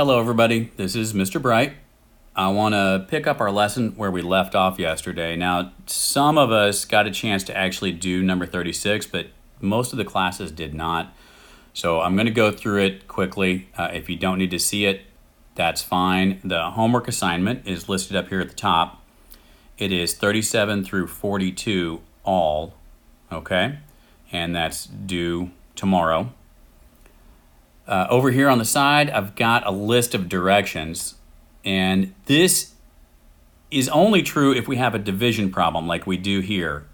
Hello everybody, this is Mr. Bright. I want to pick up our lesson where we left off yesterday. Now, some of us got a chance to actually do number 36, but most of the classes did not. So I'm going to go through it quickly. If you don't need to see it, that's fine. The homework assignment is listed up here at the top. It is 37 through 42 all, okay? And that's due tomorrow. Over here on the side, I've got a list of directions, and this is only true if we have a division problem like we do here.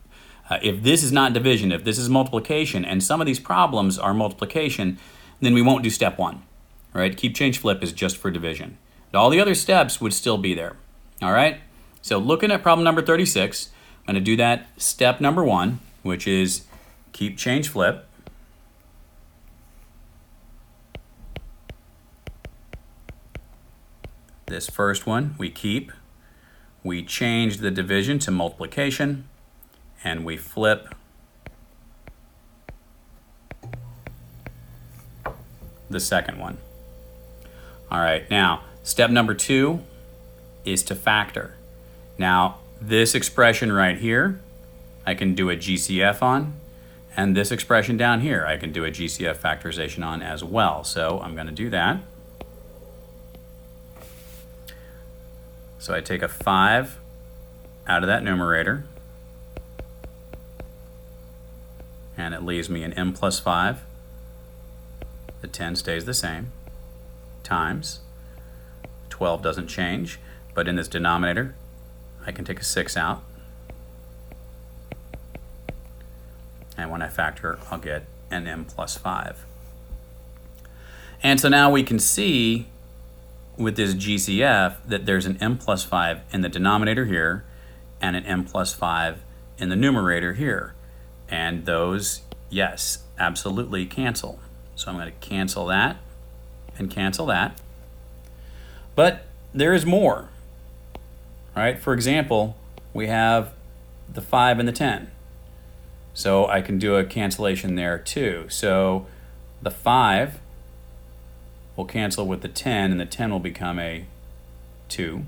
If this is not division, if this is multiplication, and some of these problems are multiplication, then we won't do step one, right? Keep, change, flip is just for division. But all the other steps would still be there, all right? So looking at problem number 36, I'm going to do that step number one, which is keep, change, flip. This first one, we keep, we change the division to multiplication, and we flip the second one. All right, now, step number two is to factor. Now, this expression right here, I can do a GCF on, and this expression down here, I can do a GCF factorization on as well. So I'm gonna do that. So I take a 5 out of that numerator, and it leaves me an m plus 5. The 10 stays the same, times 12 doesn't change, but in this denominator, I can take a 6 out. And when I factor, I'll get an m plus 5. And so now we can see with this GCF that there's an m plus 5 in the denominator here and an m plus 5 in the numerator here. And those, yes, absolutely cancel. So I'm going to cancel that and cancel that. But there is more, right? For example, we have the 5 and the 10. So I can do a cancellation there too. So the 5 will cancel with the 10, and the 10 will become a 2.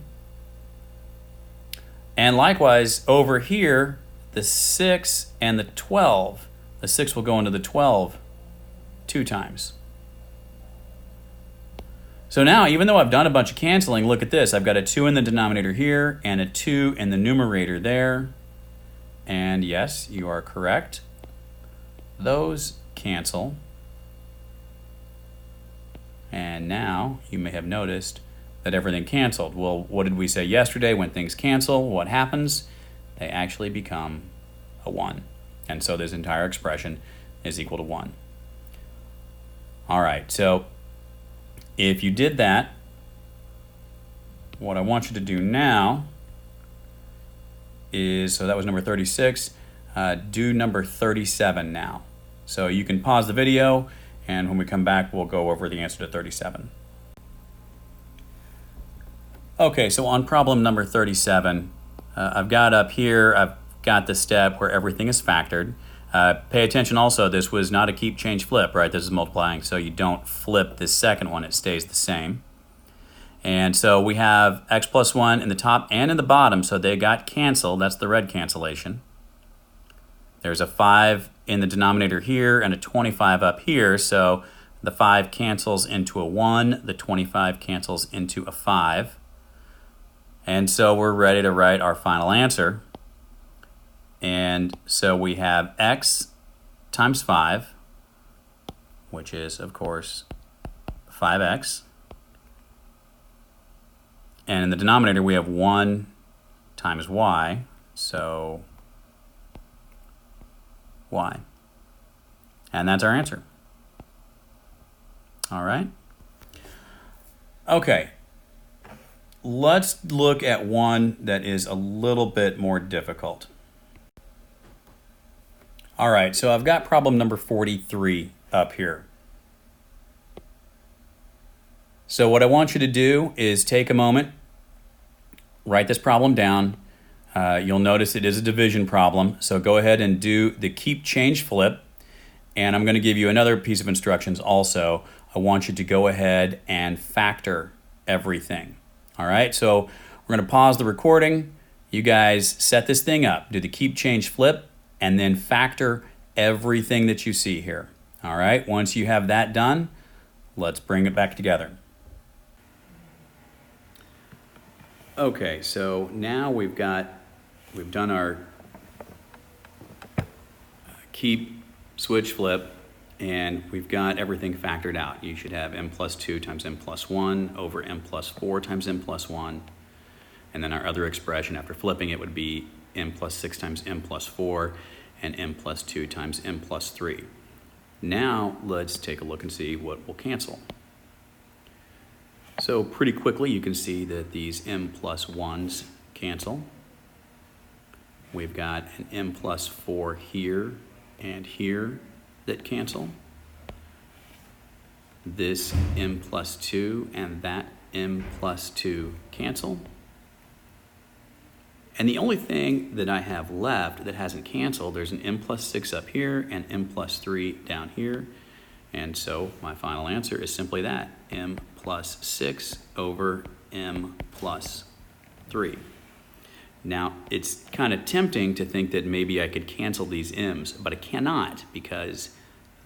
And likewise, over here, the 6 and the 12, the 6 will go into the 12 2 times. So now, even though I've done a bunch of canceling, look at this. I've got a 2 in the denominator here and a 2 in the numerator there. And yes, you are correct. Those cancel. And now you may have noticed that everything canceled. Well, what did we say yesterday? When things cancel, what happens? They actually become a 1. And so this entire expression is equal to 1. All right, so if you did that, what I want you to do now is, so that was number 36, do number 37 now. So you can pause the video, and when we come back, we'll go over the answer to 37. Okay, so on problem number 37, I've got up here, I've got the step where everything is factored. Pay attention also, this was not a keep, change, flip, right? This is multiplying, so you don't flip this second one, it stays the same. And so we have x plus 1 in the top and in the bottom, so they got canceled. That's the red cancellation. There's a 5 in the denominator here and a 25 up here, so the 5 cancels into a 1, the 25 cancels into a 5. And so we're ready to write our final answer. And so we have x times 5, which is, of course, 5x. And in the denominator, we have 1 times y, so y. And that's our answer. All right? Okay. Let's look at one that is a little bit more difficult. All right, so I've got problem number 43 up here. So what I want you to do is take a moment, write this problem down. You'll notice it is a division problem, so go ahead and do the keep, change, flip. And I'm going to give you another piece of instructions also. I want you to go ahead and factor everything. All right, so we're going to pause the recording. You guys set this thing up, do the keep, change, flip, and then factor everything that you see here. All right, once you have that done, let's bring it back together. Okay, so now we've done our keep, switch, flip, and we've got everything factored out. You should have m plus 2 times m plus 1 over m plus 4 times m plus 1. And then our other expression after flipping it would be m plus 6 times m plus 4 and m plus 2 times m plus 3. Now let's take a look and see what will cancel. So pretty quickly you can see that these m plus 1s cancel. We've got an m plus 4 here and here that cancel. This m plus 2 and that m plus 2 cancel. And the only thing that I have left that hasn't canceled, there's an m plus 6 up here and m plus 3 down here. And so my final answer is simply that, m plus 6 over m plus 3. Now, it's kind of tempting to think that maybe I could cancel these m's, but I cannot because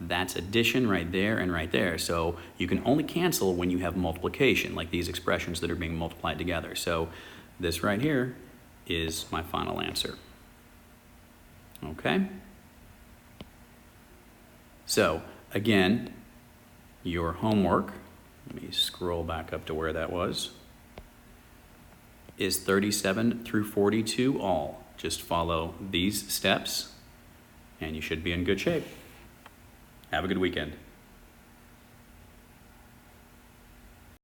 that's addition right there and right there. So you can only cancel when you have multiplication, like these expressions that are being multiplied together. So this right here is my final answer. Okay? So, again, your homework, let me scroll back up to where that was, is 37 through 42 all. Just follow these steps and you should be in good shape. Have a good weekend.